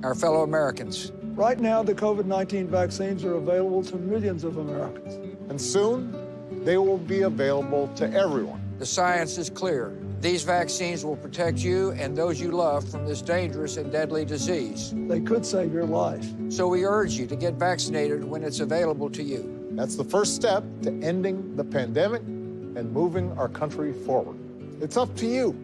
our fellow Americans. Right now, the COVID-19 vaccines are available to millions of Americans. And soon, they will be available to everyone. The science is clear. These vaccines will protect you and those you love from this dangerous and deadly disease. They could save your life. So we urge you to get vaccinated when it's available to you. That's the first step to ending the pandemic and moving our country forward. It's up to you.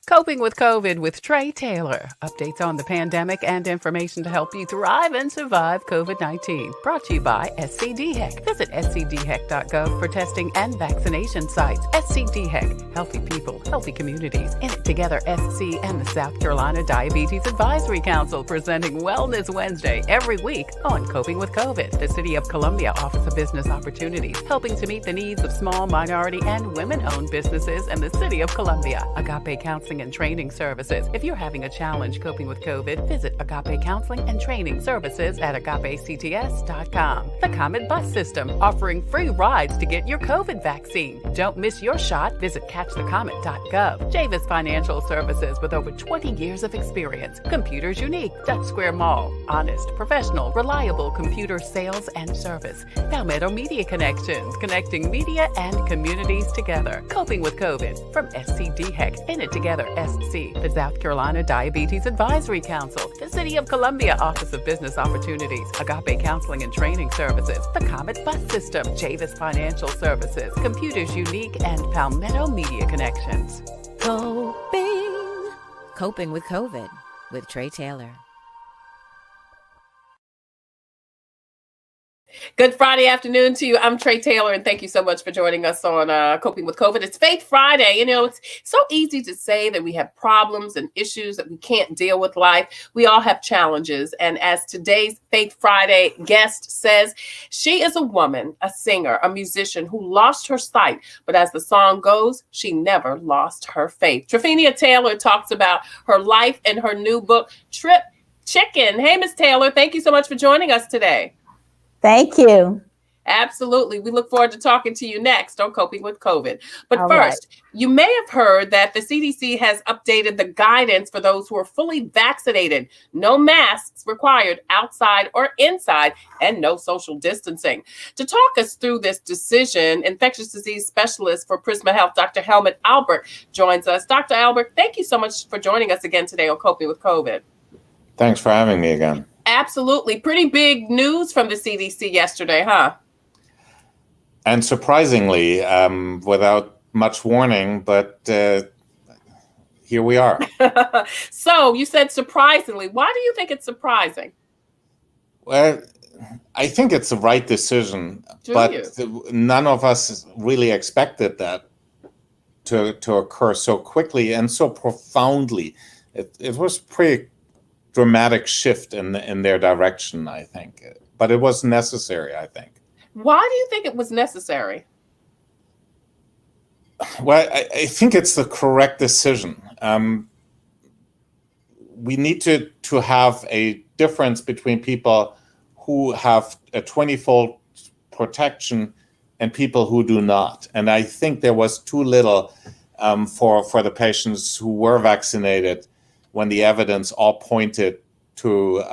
Coping with COVID with Tre Tailor. Updates on the pandemic and information to help you thrive and survive COVID-19. Brought to you by SCDHEC. Visit scdhec.gov for testing and vaccination sites. SCDHEC. Healthy people, healthy communities. In it together, SC and the South Carolina Diabetes Advisory Council presenting Wellness Wednesday every week on Coping with COVID. The City of Columbia Office of Business Opportunities, helping to meet the needs of small, minority, and women-owned businesses in the City of Columbia. Agape Counseling and Training Services. If you're having a challenge coping with COVID, visit Agape Counseling and Training Services at agapects.com. The Comet Bus System, offering free rides to get your COVID vaccine. Don't miss your shot. Visit catchthecomet.gov. Javis Financial Services, with over 20 years of experience. Computers Unique, Dutch Square Mall. Honest, professional, reliable computer sales and service. Palmetto Media Connections, connecting media and communities together. Coping with COVID from SCDHEC. In it together, SC, the South Carolina Diabetes Advisory Council, the City of Columbia Office of Business Opportunities, Agape Counseling and Training Services, the Comet Bus System, Javis Financial Services, Computers Unique, and Palmetto Media Connections. Coping with COVID with Tre Tailor. Good Friday afternoon to you. I'm Tre Tailor, and thank you so much for joining us on Coping with COVID. It's Faith Friday. You know, it's so easy to say that we have problems and issues that we can't deal with life. We all have challenges. And as today's Faith Friday guest says, she is a woman, a singer, a musician who lost her sight. But as the song goes, she never lost her faith. Tryphena Taylor talks about her life and her new book, Trip Chicken. Hey, Miss Taylor, thank you so much for joining us today. Thank you. Absolutely. We look forward to talking to you next on Coping with COVID. But All first, right. You may have heard that the CDC has updated the guidance for those who are fully vaccinated. No masks required outside or inside, and no social distancing. To talk us through this decision, infectious disease specialist for Prisma Health, Dr. Helmut Albert, joins us. Dr. Albert, thank you so much for joining us again today on Coping with COVID. Thanks for having me again. Absolutely. Pretty big news from the CDC yesterday, huh? And surprisingly, without much warning, but here we are. So you said surprisingly. Why do you think it's surprising? Well, I think it's the right decision, none of us really expected that to occur so quickly and so profoundly. It was pretty dramatic shift in their direction, I think. But it was necessary, I think. Why do you think it was necessary? Well, I think it's the correct decision. We need to have a difference between people who have a 20-fold protection and people who do not. And I think there was too little for the patients who were vaccinated when the evidence all pointed to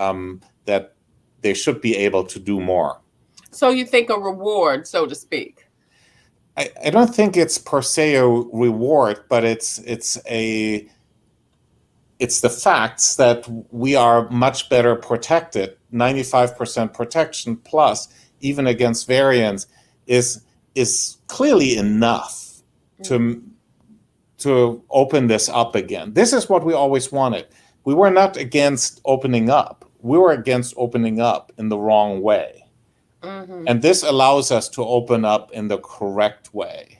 that they should be able to do more. So you think a reward, so to speak? I don't think it's per se a reward, but it's the facts that we are much better protected. 95% protection plus, even against variants, is clearly enough to open this up again. This is what we always wanted. We were not against opening up. We were against opening up in the wrong way. Mm-hmm. And this allows us to open up in the correct way.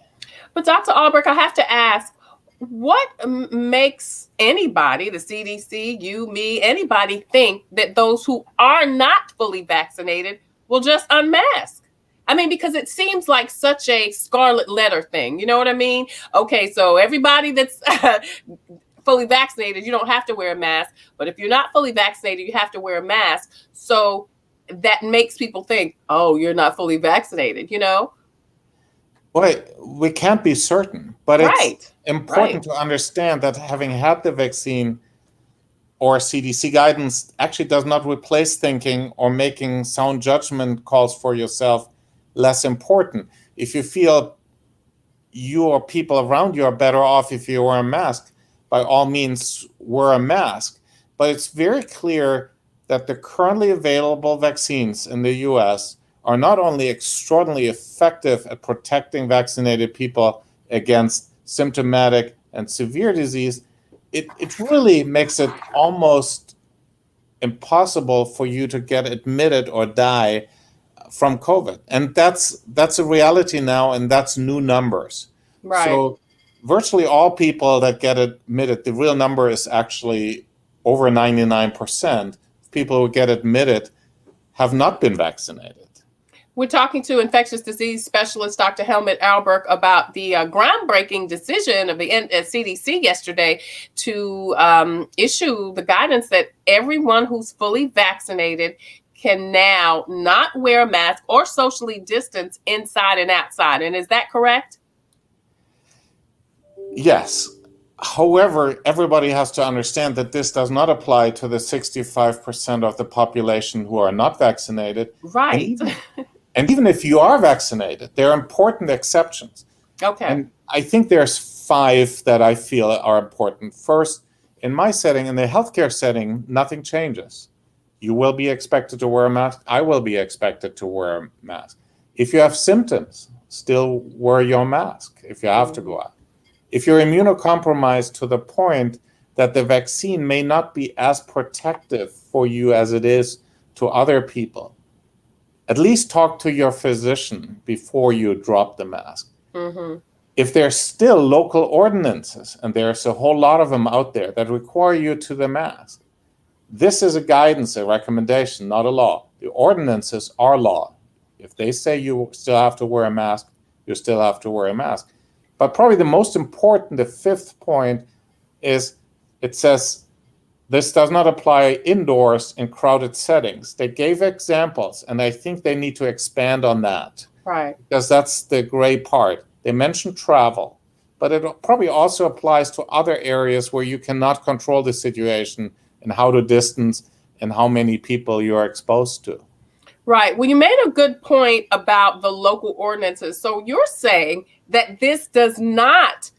But Dr. Albrecht, I have to ask, what makes anybody, the CDC, you, me, anybody, think that those who are not fully vaccinated will just unmask? I mean, because it seems like such a scarlet letter thing. You know what I mean? Okay, so everybody that's fully vaccinated, you don't have to wear a mask. But if you're not fully vaccinated, you have to wear a mask. So that makes people think, oh, you're not fully vaccinated, you know? Well, we can't be certain, but Right. it's important to understand that having had the vaccine or CDC guidance actually does not replace thinking or making sound judgment calls for yourself less important. If you feel you or people around you are better off if you wear a mask, by all means, wear a mask. But it's very clear that the currently available vaccines in the US are not only extraordinarily effective at protecting vaccinated people against symptomatic and severe disease, it really makes it almost impossible for you to get admitted or die from COVID. And that's a reality now, and that's new numbers. Right. So virtually all people that get admitted, the real number is actually over 99%. People who get admitted have not been vaccinated. We're talking to infectious disease specialist Dr. Helmut Alberg about the groundbreaking decision of the CDC yesterday to issue the guidance that everyone who's fully vaccinated can now not wear a mask or socially distance inside and outside. And is that correct? Yes. However, everybody has to understand that this does not apply to the 65% of the population who are not vaccinated. Right. And even if you are vaccinated, there are important exceptions. Okay. And I think there's 5 that I feel are important. First, in my setting, in the healthcare setting, nothing changes. You will be expected to wear a mask. I will be expected to wear a mask. If you have symptoms, still wear your mask if you have to go out. If you're immunocompromised to the point that the vaccine may not be as protective for you as it is to other people, at least talk to your physician before you drop the mask. Mm-hmm. If there's still local ordinances, and there's a whole lot of them out there that require you to the mask, this is a guidance, a recommendation, not a law. The ordinances are law. If they say you still have to wear a mask, you still have to wear a mask. But probably the most important, the 5th point, is it says this does not apply indoors in crowded settings. They gave examples, and I think they need to expand on that. Right. Because that's the gray part. They mentioned travel, but it probably also applies to other areas where you cannot control the situation and how to distance and how many people you're exposed to. Right. Well, you made a good point about the local ordinances. So you're saying that this does not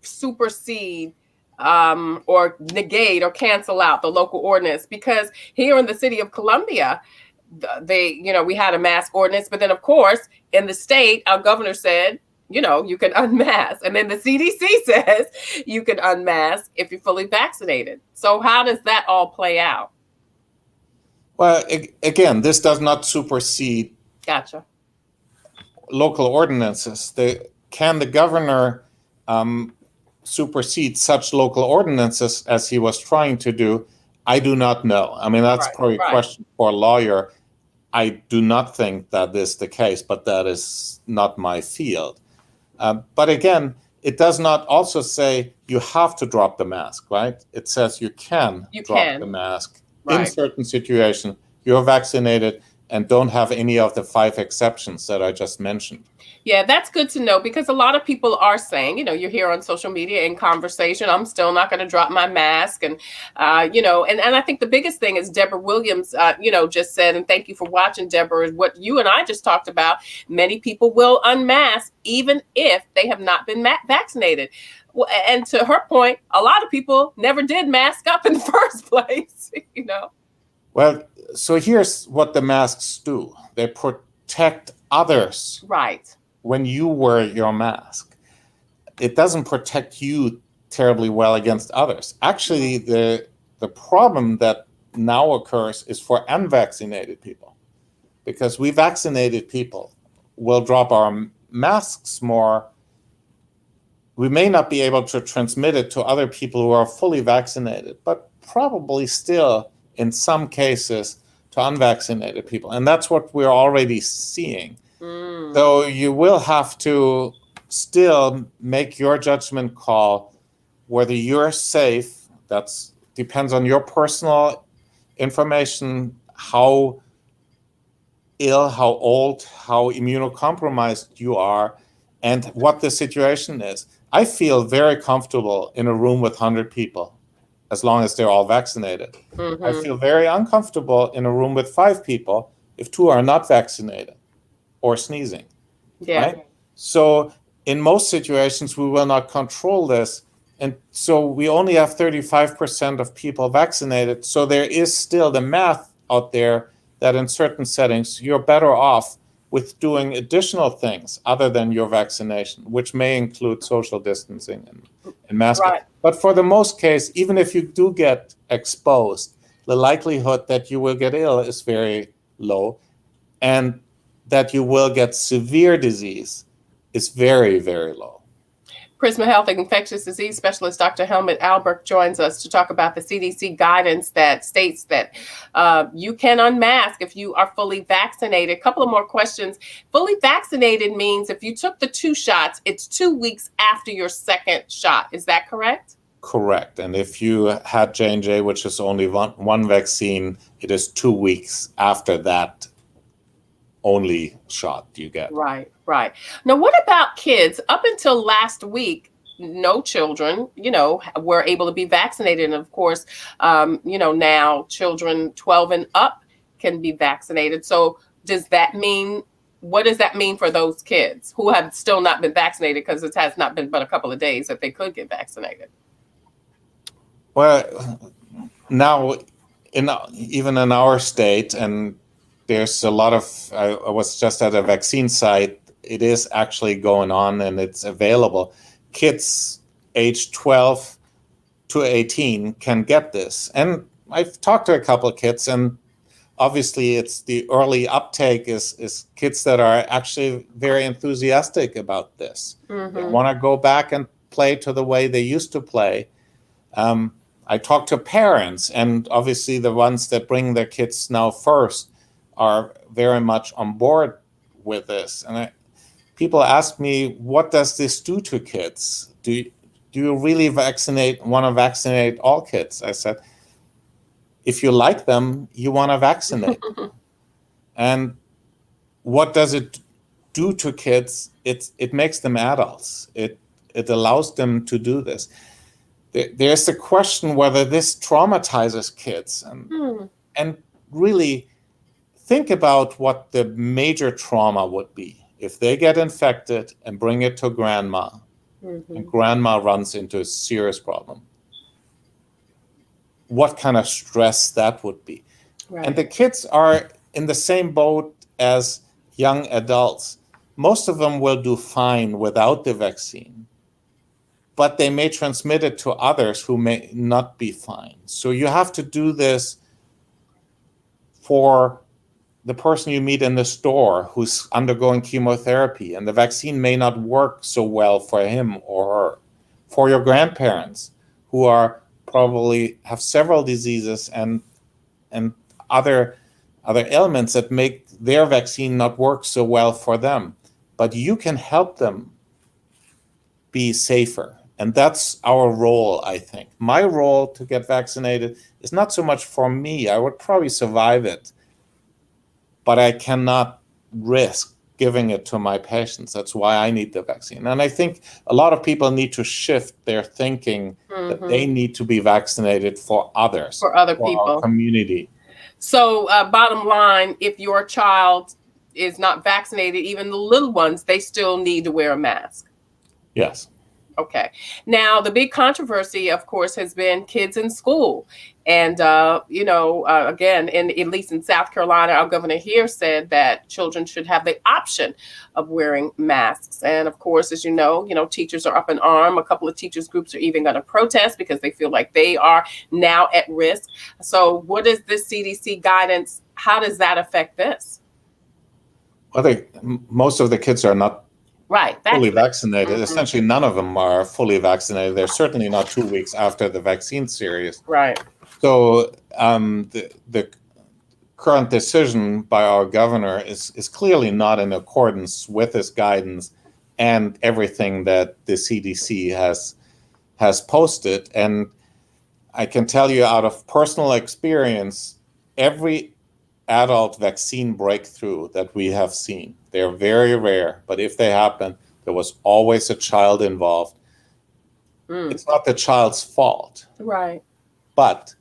supersede or negate or cancel out the local ordinance, because here in the city of Columbia, we had a mask ordinance, but then of course in the state, our governor said, you can unmask. And then the CDC says you can unmask if you're fully vaccinated. So how does that all play out? Well, again, this does not supersede Gotcha. local ordinances. Can the governor supersede such local ordinances as he was trying to do? I do not know. I mean, that's probably a question for a lawyer. I do not think that is the case, but that is not my field. But again, it does not also say you have to drop the mask, right? It says you can drop the mask in certain situations. You're vaccinated and don't have any of the 5 exceptions that I just mentioned. Yeah, that's good to know, because a lot of people are saying, you're here on social media in conversation, I'm still not going to drop my mask. And, and I think the biggest thing is Deborah Williams, just said, and thank you for watching, Deborah, is what you and I just talked about. Many people will unmask even if they have not been vaccinated. Well, and to her point, a lot of people never did mask up in the first place, Well, so here's what the masks do. They protect others. Right. When you wear your mask. It doesn't protect you terribly well against others. Actually, the problem that now occurs is for unvaccinated people, because we vaccinated people will drop our masks more. We may not be able to transmit it to other people who are fully vaccinated, but probably still in some cases to unvaccinated people. And that's what we're already seeing. So you will have to still make your judgment call whether you're safe. That depends on your personal information, how ill, how old, how immunocompromised you are, and what the situation is. I feel very comfortable in a room with 100 people as long as they're all vaccinated. I feel very uncomfortable in a room with 5 people if 2 are not vaccinated or sneezing. Yeah. Right? So in most situations, we will not control this. And so we only have 35% of people vaccinated. So there is still the math out there that in certain settings, you're better off with doing additional things other than your vaccination, which may include social distancing and masking. Right. But for the most case, even if you do get exposed, the likelihood that you will get ill is very low, and that you will get severe disease is very, very low. Prisma Health infectious disease specialist Dr. Helmut Albrecht joins us to talk about the CDC guidance that states that you can unmask if you are fully vaccinated. A couple of more questions. Fully vaccinated means if you took the 2 shots, it's 2 weeks after your second shot. Is that correct? Correct. And if you had J&J, which is only one vaccine, it is 2 weeks after that only shot you get. Right. Now, what about kids? Up until last week, no children, were able to be vaccinated. And of course, now children 12 and up can be vaccinated. So what does that mean for those kids who have still not been vaccinated? Because it has not been but a couple of days that they could get vaccinated. Well, now, even in our state, and there's a lot of, I was just at a vaccine site, it is actually going on and it's available. Kids age 12 to 18 can get this. And I've talked to a couple of kids, and obviously it's the early uptake is kids that are actually very enthusiastic about this. They want to go back and play to the way they used to play. I talked to parents, and obviously the ones that bring their kids now first are very much on board with this. And people ask me, what does this do to kids? Do you really want to vaccinate all kids? I said, if you like them, you want to vaccinate. And what does it do to kids? It makes them adults. It allows them to do this. There's the question whether this traumatizes kids. And really think about what the major trauma would be if they get infected and bring it to grandma, and grandma runs into a serious problem. What kind of stress that would be. Right. And the kids are in the same boat as young adults. Most of them will do fine without the vaccine, but they may transmit it to others who may not be fine. So you have to do this for the person you meet in the store who's undergoing chemotherapy, and the vaccine may not work so well for him or her. For your grandparents who are probably have several diseases and other ailments that make their vaccine not work so well for them. But you can help them be safer. And that's our role, I think. My role to get vaccinated is not so much for me. I would probably survive it, but I cannot risk giving it to my patients. That's why I need the vaccine. And I think a lot of people need to shift their thinking that they need to be vaccinated for others, for other people, our community. So bottom line, if your child is not vaccinated, even the little ones, they still need to wear a mask. Yes. Okay. Now, the big controversy, of course, has been kids in school. And, again, at least in South Carolina, our governor here said that children should have the option of wearing masks. And, of course, as you know, teachers are up in arms. A couple of teachers groups are even going to protest because they feel like they are now at risk. So what is this CDC guidance? How does that affect this? Well, most of the kids are not fully vaccinated. Essentially, none of them are fully vaccinated. They're certainly not 2 weeks after the vaccine series. Right. So the current decision by our governor is clearly not in accordance with his guidance and everything that the CDC has posted. And I can tell you out of personal experience, every adult vaccine breakthrough that we have seen, they're very rare, but if they happen, There was always a child involved. It's not the child's fault, Right. but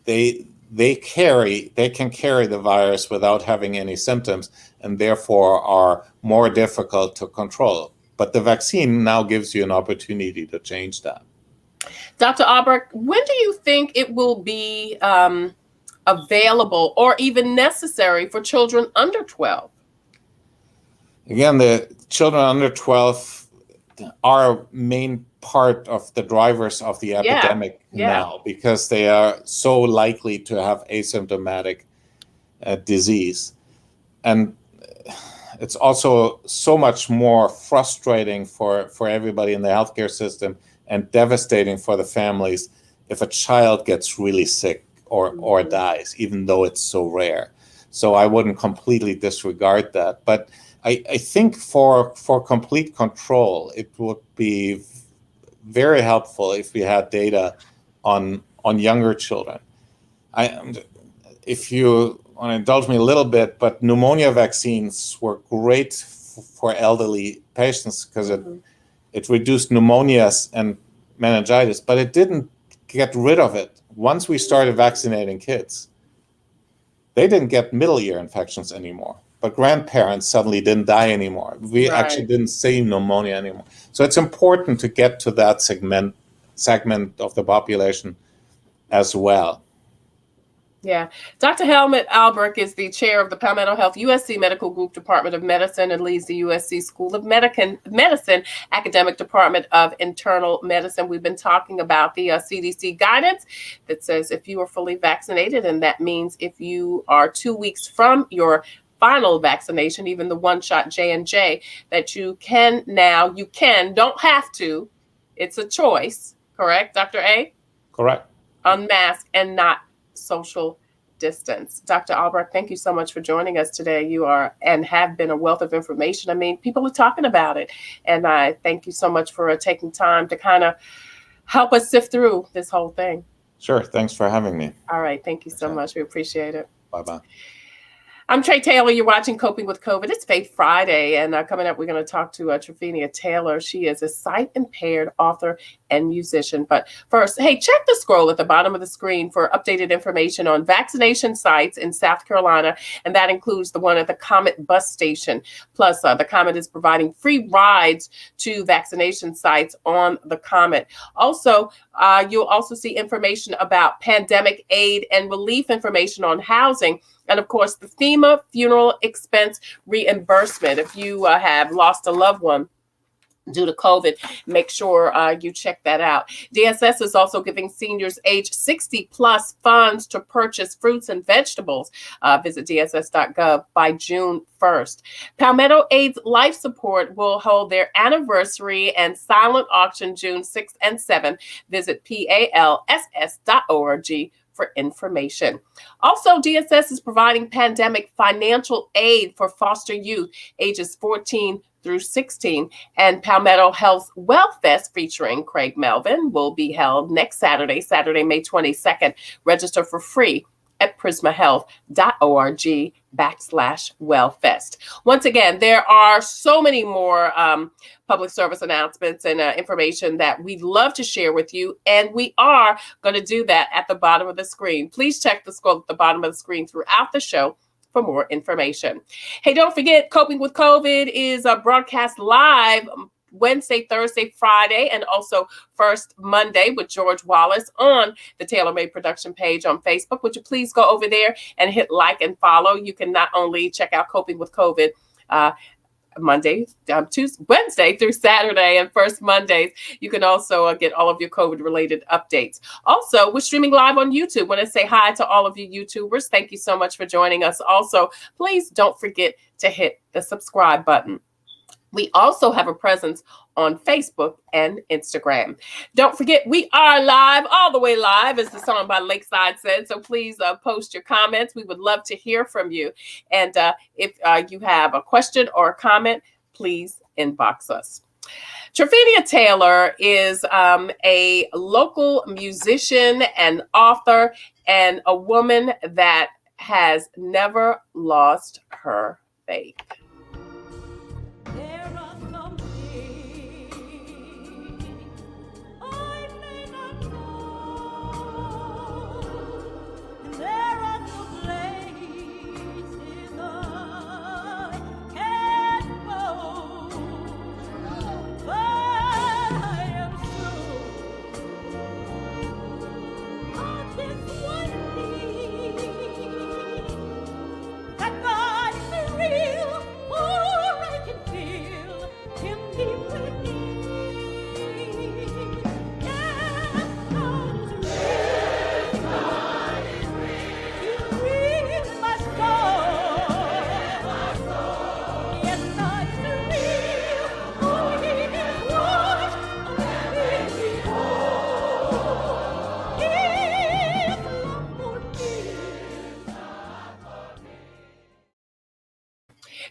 they can carry the virus without having any symptoms, and therefore are more difficult to control. But the vaccine now gives you an opportunity to change that. Dr. Albrecht, when do you think it will be available or even necessary for children under 12? Again, the children under 12 are a main part of the drivers of the epidemic now, because they are so likely to have asymptomatic disease. And it's also so much more frustrating for everybody in the healthcare system and devastating for the families if a child gets really sick or dies, even though it's so rare. So I wouldn't completely disregard that. But I think for complete control, it would be very helpful if we had data on younger children. If you want to indulge me a little bit, but pneumonia vaccines were great for elderly patients because it reduced pneumonias and meningitis, but it didn't get rid of it. Once we started vaccinating kids, they didn't get middle ear infections anymore, but grandparents suddenly didn't die anymore. We actually didn't see pneumonia anymore. So it's important to get to that segment of the population as well. Yeah. Dr. Helmut Albrecht is the chair of the Palmetto Health USC Medical Group Department of Medicine and leads the USC School of Medicine Academic Department of Internal Medicine. We've been talking about the CDC guidance that says if you are fully vaccinated, and that means if you are 2 weeks from your final vaccination, even the one-shot J&J, that you can, don't have to, it's a choice, correct, Dr. A? Correct. Unmask and not social distance. Dr. Albrecht, thank you so much for joining us today. You are and have been a wealth of information. I mean, people are talking about it. And I thank you so much for taking time to kind of help us sift through this whole thing. Sure. Thanks for having me. All right. Thank you so much. We appreciate it. Bye-bye. I'm Tre Tailor. You're watching Coping with COVID. It's Faith Friday. And coming up, we're going to talk to Tryphena Taylor. She is a sight-impaired author and musician. But first, hey, check the scroll at the bottom of the screen for updated information on vaccination sites in South Carolina. And that includes the one at the Comet bus station. Plus, the Comet is providing free rides to vaccination sites on the Comet. Also, you'll also see information about pandemic aid and relief information on housing. And of course, the FEMA funeral expense reimbursement. If you have lost a loved one due to COVID, make sure you check that out. DSS is also giving seniors age 60 plus funds to purchase fruits and vegetables. Visit dss.gov by June 1st. Palmetto AIDS Life Support will hold their anniversary and silent auction June 6th and 7th. Visit palss.org for information. Also, DSS is providing pandemic financial aid for foster youth ages 14 through 16. And Palmetto Health's Well Fest featuring Craig Melvin will be held next Saturday, May 22nd. Register for free at prismahealth.org/wellfest. Once again, there are so many more public service announcements and information that we'd love to share with you, and we are going to do that at the bottom of the screen. Please check the scroll at the bottom of the screen throughout the show for more information. Hey, don't forget, Coping with COVID is broadcast live Wednesday, Thursday, Friday, and also first Monday with George Wallace on the Tailor Made Production page on Facebook. Would you please go over there and hit like and follow? You can not only check out Coping with COVID Monday, Tuesday, Wednesday through Saturday, and first Mondays. You can also get all of your COVID-related updates. Also, we're streaming live on YouTube. I want to say hi to all of you YouTubers. Thank you so much for joining us. Also, please don't forget to hit the subscribe button. We also have a presence on Facebook and Instagram. Don't forget, we are live, all the way live, as the song by Lakeside said. So please post your comments. We would love to hear from you. And if you have a question or a comment, please inbox us. Tryphena Taylor is a local musician and author, and a woman that has never lost her faith. There are some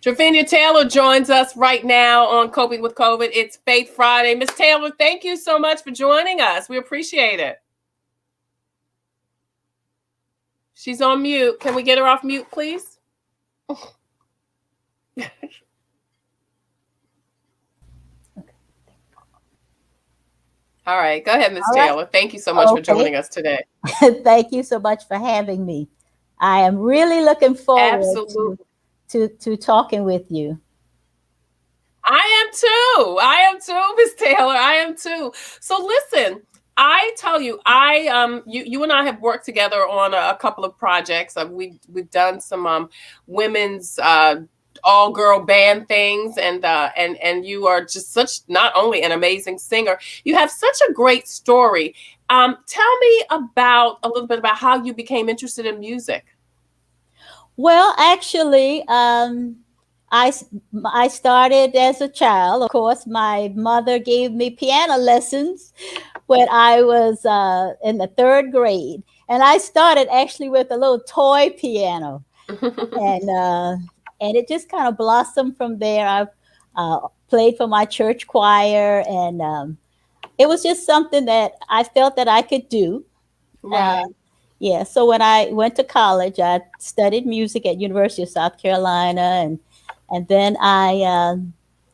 Tryphena Taylor joins us right now on Coping with COVID. It's Faith Friday. Miss Taylor, thank you so much for joining us. We appreciate it. She's on mute. Can we get her off mute, please? All right. Go ahead, Miss Taylor. Thank you so much for joining us today. Thank you so much for having me. I am really looking forward to talking with you. I am too, Miss Taylor. I am too. So listen, I tell you, you and I have worked together on a couple of projects. We've done some women's all-girl band things, and you are just such not only an amazing singer, you have such a great story. Tell me a little bit about how you became interested in music. Well, actually, I started as a child. Of course, my mother gave me piano lessons when I was in the 3rd grade. And I started actually with a little toy piano. And it just kind of blossomed from there. I played for my church choir, and it was just something that I felt that I could do. Right. Yeah. So when I went to college, I studied music at University of South Carolina, and then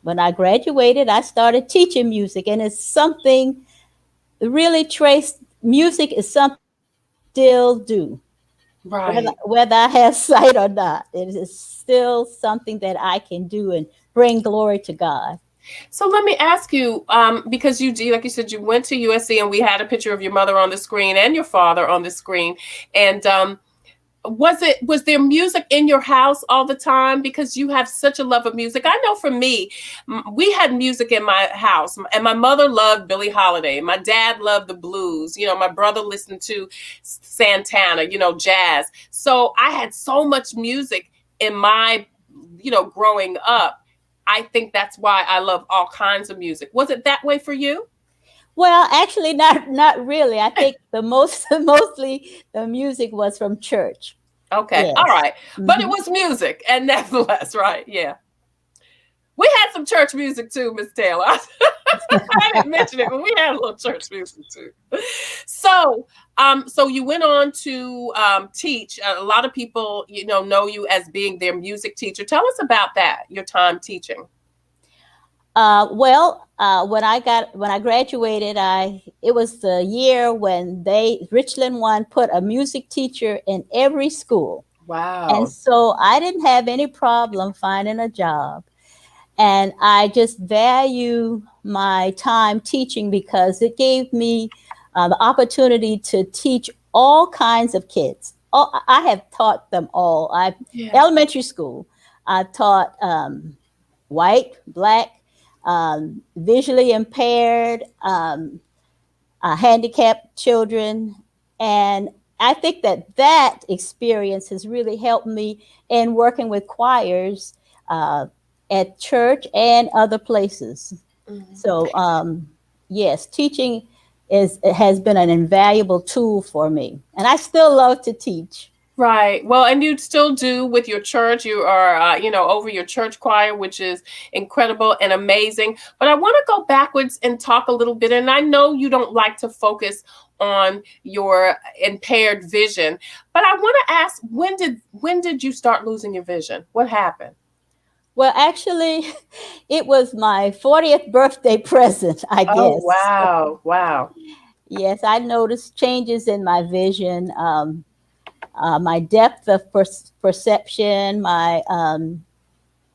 when I graduated, I started teaching music, and it's something really music is something I still do. Right. Whether I have sight or not, it is still something that I can do and bring glory to God. So let me ask you, because like you said, you went to USC, and we had a picture of your mother on the screen and your father on the screen. And was there music in your house all the time? Because you have such a love of music. I know for me, we had music in my house, and my mother loved Billie Holiday. My dad loved the blues. My brother listened to Santana, jazz. So I had so much music in my, growing up. I think that's why I love all kinds of music. Was it that way for you? Well, actually, not really. I think mostly the music was from church. Okay, yes. All right. But it was music, and nevertheless, right? Yeah. We had some church music too, Miss Taylor. I didn't mention it, but we had a little church music too. So you went on to teach. A lot of people, know you as being their music teacher. Tell us about that, your time teaching. When I graduated, it was the year when Richland One put a music teacher in every school. Wow. And so I didn't have any problem finding a job. And I just value my time teaching because it gave me the opportunity to teach all kinds of kids. I have taught them all. Elementary school, I've taught white, black, visually impaired, handicapped children. And I think that experience has really helped me in working with choirs at church and other places. Mm-hmm. So, yes, teaching has been an invaluable tool for me. And I still love to teach. Right. Well, and you still do with your church. You are, over your church choir, which is incredible and amazing. But I want to go backwards and talk a little bit. And I know you don't like to focus on your impaired vision, but I want to ask, when did you start losing your vision? What happened? Well, actually, it was my 40th birthday present, I guess. Oh, wow. Wow. Yes, I noticed changes in my vision. My depth of perception, my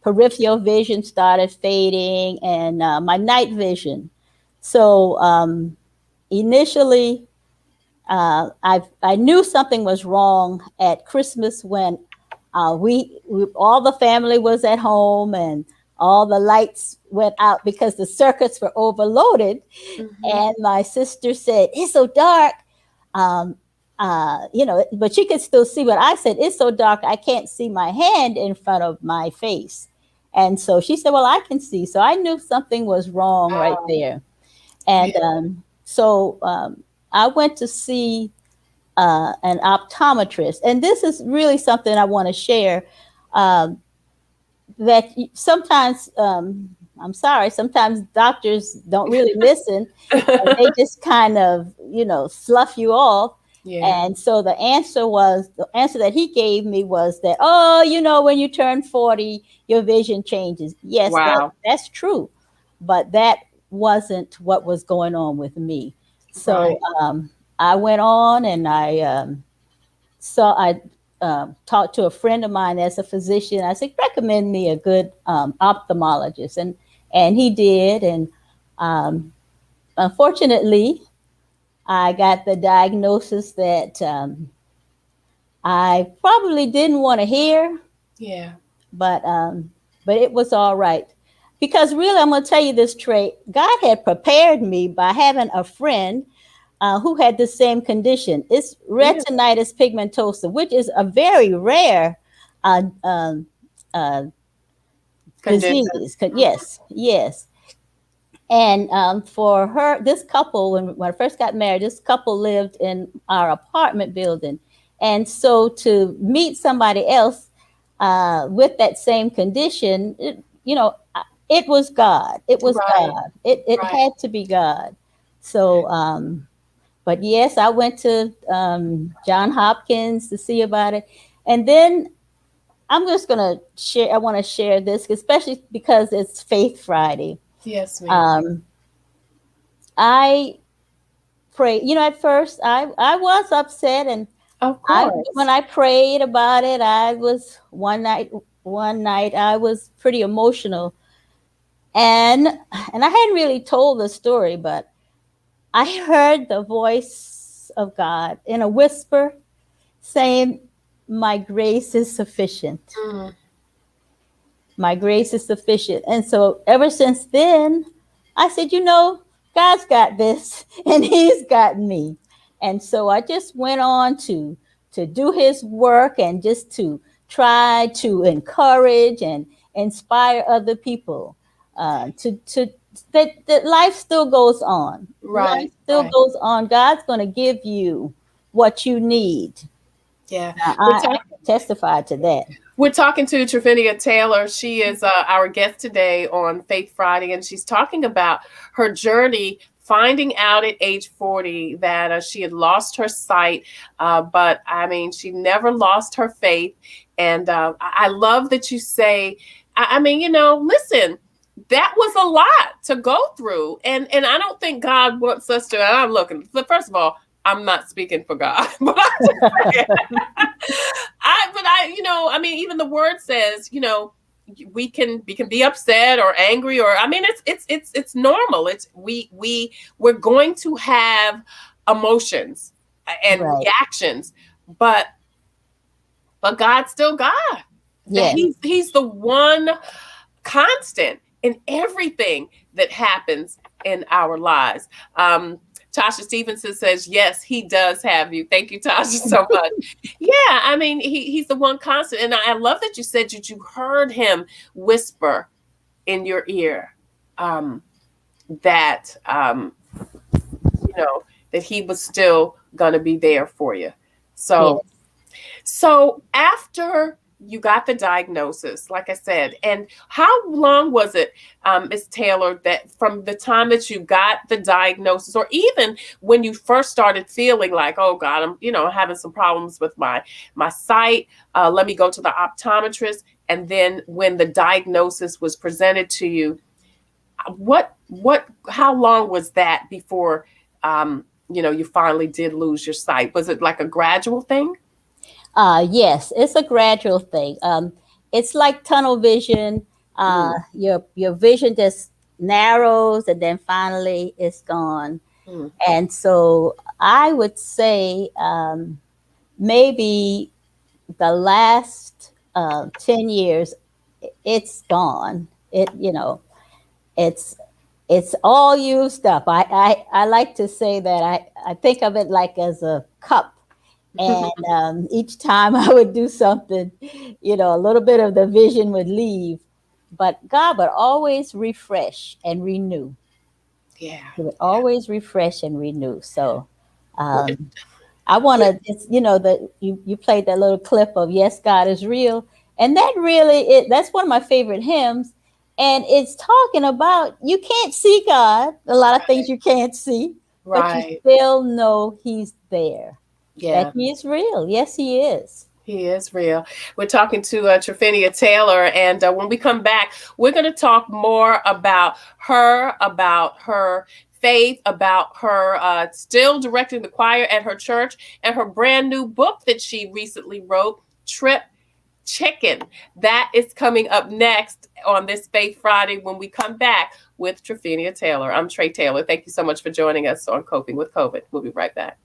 peripheral vision started fading, and my night vision. So initially, I knew something was wrong at Christmas when we all the family was at home and all the lights went out because the circuits were overloaded. Mm-hmm. And my sister said, "It's so dark." But she could still see what I said. "It's so dark, I can't see my hand in front of my face." And so she said, "Well, I can see." So I knew something was wrong right there. And so I went to see an optometrist. And this is really something I want to share. that sometimes, I'm sorry, sometimes doctors don't really listen. They just kind of, slough you off. Yeah. And so the answer that he gave me was that, oh, when you turn 40, your vision changes. Yes, Wow. that's true. But that wasn't what was going on with me. So I went on and I talked to a friend of mine as a physician. I said, recommend me a good ophthalmologist. And he did. And unfortunately, I got the diagnosis that I probably didn't want to hear. Yeah. But it was all right. Because really, I'm going to tell you this, Tre. God had prepared me by having a friend who had the same condition. It's retinitis pigmentosa, which is a very rare disease. Yes. And for her, this couple, when I first got married, this couple lived in our apartment building. And so to meet somebody else with that same condition, it was God. It was God. It had to be God. So, but yes, I went to John Hopkins to see about it. And then I'm just going to share, I want to share this, especially because it's Faith Friday. Yes, ma'am. I prayed, at first I was upset. And of course, when I prayed about it, I was one night I was pretty emotional. And I hadn't really told the story, but I heard the voice of God in a whisper saying, my grace is sufficient. My grace is sufficient. And so ever since then, I said, God's got this and he's got me. And so I just went on to do his work and just to try to encourage and inspire other people that life still goes on. Right. Life still goes on. God's going to give you what you need. Yeah. I testify to that. We're talking to Tryphena Taylor. She is our guest today on Faith Friday, and she's talking about her journey finding out at age 40 that she had lost her sight. But I mean, she never lost her faith. And I love that you say, listen, that was a lot to go through. And I don't think God wants us to, I'm looking, first of all, I'm not speaking for God, but even the word says, we can be upset or angry, or it's normal. We're going to have emotions and reactions, but God's still God. Yeah. He's the one constant in everything that happens in our lives. Tasha Stevenson says, yes, he does have you. Thank you, Tasha, so much. Yeah, he's the one constant. And I love that you said that you heard him whisper in your ear that he was still going to be there for you. So, So after you got the diagnosis, like I said, and how long was it, Ms. Taylor, that from the time that you got the diagnosis, or even when you first started feeling like, oh God, I'm, having some problems with my sight. Let me go to the optometrist. And then when the diagnosis was presented to you, how long was that before, you finally did lose your sight? Was it like a gradual thing? Yes, it's a gradual thing. It's like tunnel vision. Your vision just narrows and then finally it's gone. And so I would say maybe the last 10 years, it's gone. It's all used up. I like to say that I think of it like as a cup. And each time I would do something, a little bit of the vision would leave, but God would always refresh and renew. Yeah. He would always refresh and renew. So I want to, that you played that little clip of, yes, God is real. And that really, that's one of my favorite hymns. And it's talking about you can't see God, a lot of things you can't see, but you still know he's there. Yeah. That he is real. Yes, he is. He is real. We're talking to Tryphena Taylor, and when we come back, we're going to talk more about her faith, about her still directing the choir at her church, and her brand new book that she recently wrote, Trip Chicken. That is coming up next on this Faith Friday when we come back with Tryphena Taylor. I'm Tre Tailor. Thank you so much for joining us on Coping with COVID. We'll be right back.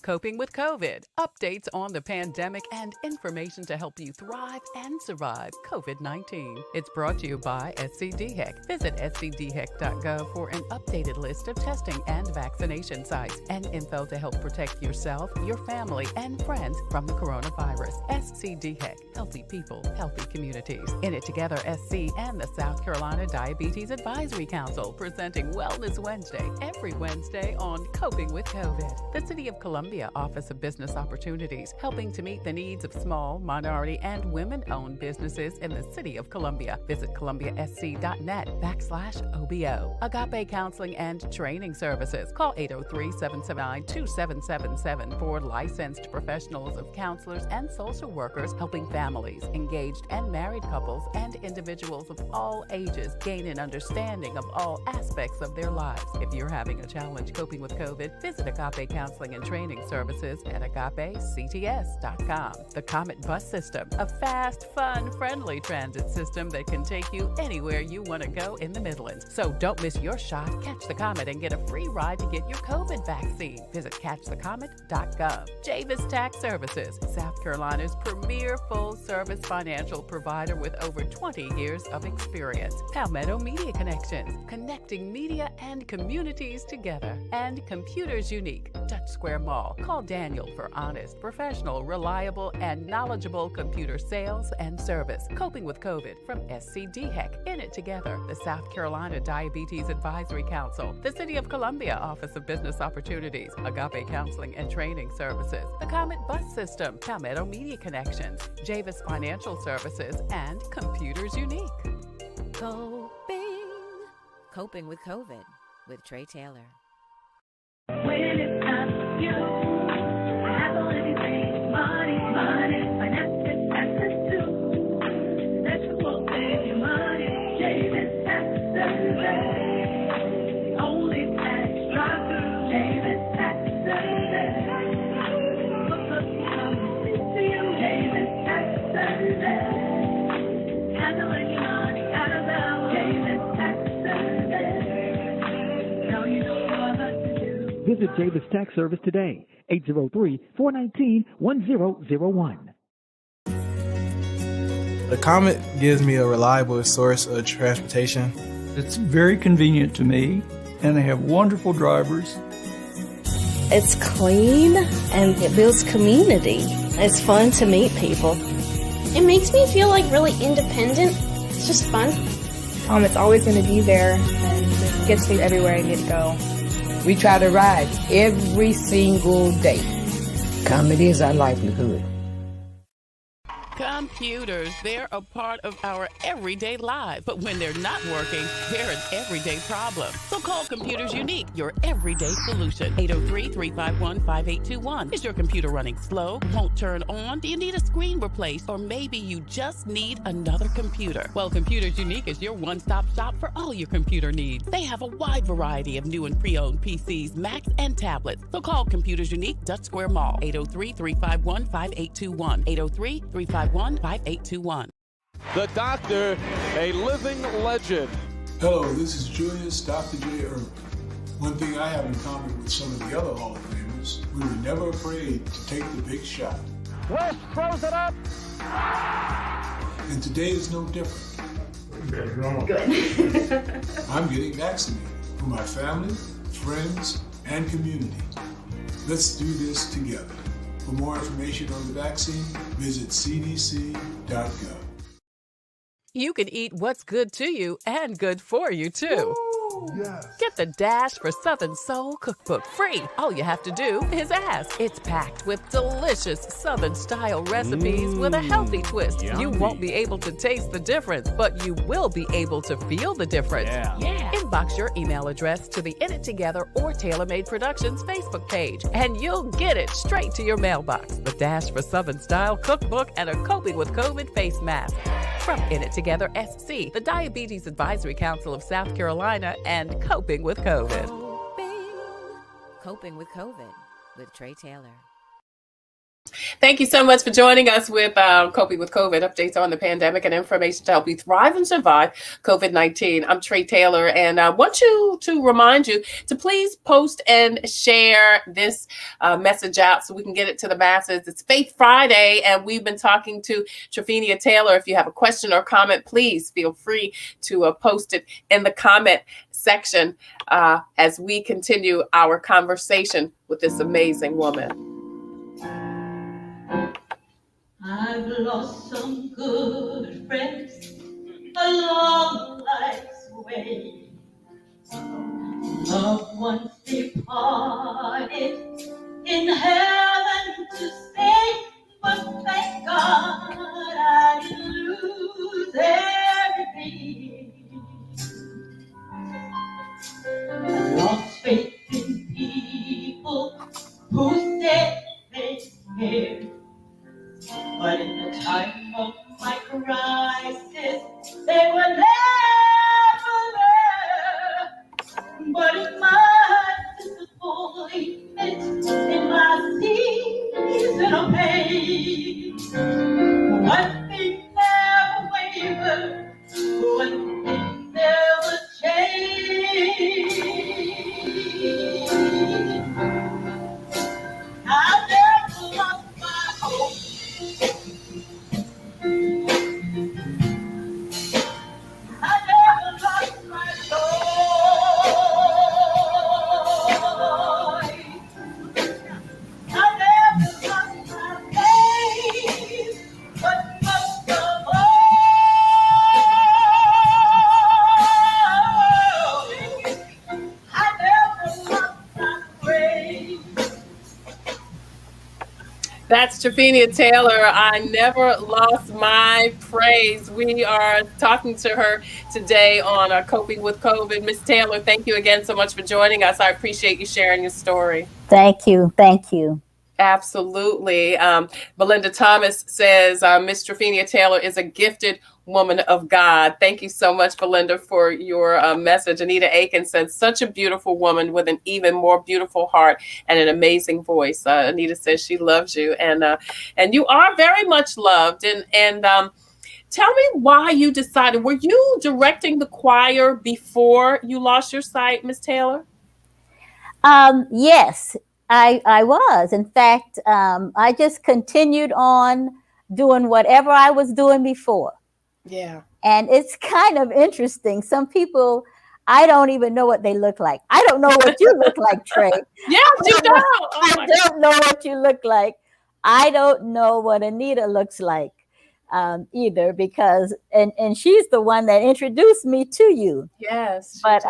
Coping with COVID, updates on the pandemic and information to help you thrive and survive COVID-19. It's brought to you by SCDHEC. Visit scdhec.gov for an updated list of testing and vaccination sites and info to help protect yourself, your family, and friends from the coronavirus. SCDHEC, healthy people, healthy communities. In it together, SC and the South Carolina Diabetes Advisory Council, presenting Wellness Wednesday every Wednesday on Coping with COVID. The City of Columbia Office of Business Opportunities, helping to meet the needs of small, minority, and women-owned businesses in the City of Columbia. Visit columbiasc.net/OBO. Agape Counseling and Training Services. Call 803-779-2777 for licensed professionals of counselors and social workers helping families, engaged and married couples, and individuals of all ages gain an understanding of all aspects of their lives. If you're having a challenge coping with COVID, visit Agape Counseling and Training Services at agapects.com. The Comet Bus System, a fast, fun, friendly transit system that can take you anywhere you want to go in the Midlands. So don't miss your shot. Catch the Comet and get a free ride to get your COVID vaccine. Visit catchthecomet.gov. Javis Tax Services, South Carolina's premier full-service financial provider with over 20 years of experience. Palmetto Media Connections, connecting media and communities together. And Computers Unique, Dutch Square Mall. Call Daniel for honest, professional, reliable, and knowledgeable computer sales and service. Coping with COVID from SCDHEC. In it together, the South Carolina Diabetes Advisory Council, the City of Columbia Office of Business Opportunities, Agape Counseling and Training Services, the Comet Bus System, Palmetto Media Connections, Javis Financial Services, and Computers Unique. Coping with COVID with Tre Tailor. When it's time for you, I have all anything, money, finances, access to. That's what will save you money. Javis Tax Service. Only tax drive-through. Javis Tax Service. Look up, come to you. Javis Tax Service. Handling your money out of bounds. Javis Tax Service. Now you know what to do. Visit Javis Tax Service today, 803-419-1001. The Comet gives me a reliable source of transportation. It's very convenient to me, and they have wonderful drivers. It's clean, and it builds community. It's fun to meet people. It makes me feel like really independent. It's just fun. Comet's always going to be there, and it gets me everywhere I need to go. We try to ride every single day. Comet is our livelihood. Computers, they're a part of our everyday lives, but when they're not working, they're an everyday problem. So call Computers Unique, your everyday solution. 803-351-5821. Is your computer running slow? Won't turn on? Do you need a screen replaced? Or maybe you just need another computer? Well, Computers Unique is your one-stop shop for all your computer needs. They have a wide variety of new and pre-owned PCs, Macs, and tablets. So call Computers Unique, Dutch Square Mall. 803-351-5821. 803-351-5821. The Doctor, a living legend. Hello, this is Julius Dr. J. Irvin. One thing I have in common with some of the other Hall of Famers, we were never afraid to take the big shot. West throws it up. And today is no different. Good. I'm getting vaccinated for my family, friends, and community. Let's do this together. For more information on the vaccine, visit cdc.gov. You can eat what's good to you and good for you, too. Yes. Get the Dash for Southern Soul cookbook free. All you have to do is ask. It's packed with delicious Southern style recipes with a healthy twist. You won't be able to taste the difference, but you will be able to feel the difference. Yeah. Inbox your email address to the In It Together or TaylorMade Productions Facebook page, and you'll get it straight to your mailbox. The Dash for Southern Style cookbook and a Coping with COVID face mask. From In It Together SC, the Diabetes Advisory Council of South Carolina, and Coping with COVID. Coping with COVID with Tre Tailor. Thank you so much for joining us with Coping with COVID, updates on the pandemic and information to help you thrive and survive COVID-19. I'm Tre Tailor, and I want to remind you to please post and share this message out so we can get it to the masses. It's Faith Friday, and we've been talking to Tryphena Taylor. If you have a question or comment, please feel free to post it in the comment section as we continue our conversation with this amazing woman. I've lost some good friends along life's way. Loved ones departed in heaven to stay, but thank God I didn't lose everything. Lost faith in people who said they cared. But in the time of my crisis, they were never there. But in my disappointment, in my season of pain, one thing never wavered, one thing never changed. I never lost my hope. I never lost my joy. I never lost my faith, but most of all, I never lost my praise. That's Tryphena Taylor. I never lost my praise. We are talking to her today on Coping with COVID. Miss Taylor, thank you again so much for joining us. I appreciate you sharing your story. Thank you. Thank you. Absolutely. Belinda Thomas says Miss Tryphena Taylor is a gifted woman of God. Thank you so much, Belinda, for your message. Anita Aiken said, such a beautiful woman with an even more beautiful heart and an amazing voice. Anita says she loves you, and you are very much loved. And tell me why you decided. Were you directing the choir before you lost your sight, Miss Taylor? Yes, I was. In fact, I just continued on doing whatever I was doing before. Yeah. And it's kind of interesting. Some people, I don't even know what they look like. I don't know what you look like, Tre. Yes, you don't. I don't know what you look like. I don't know what Anita looks like either, because, and she's the one that introduced me to you. Yes. But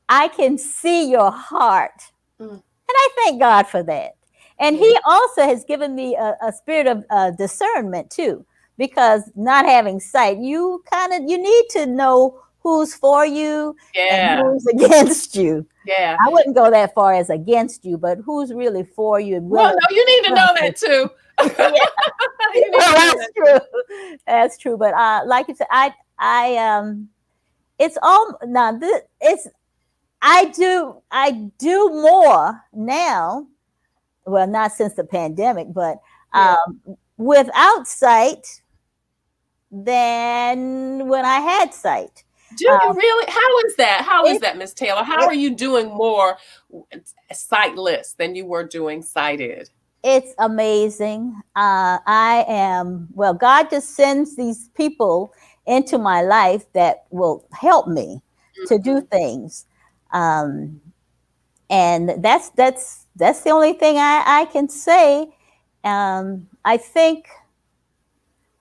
I can see your heart. And I thank God for that. And He also has given me a spirit of discernment too, because not having sight, you need to know who's for you and who's against you. Yeah. I wouldn't go that far as against you, but who's really for you. And well, no, you need to know that too. Well, that's true. That's true. But like you said, it's all now. I do more now. Well, not since the pandemic, but without sight than when I had sight. Do you really? How is that? How is that, Miss Taylor? How are you doing more sightless than you were doing sighted? It's amazing. God just sends these people into my life that will help me to do things. And that's the only thing I can say. I think,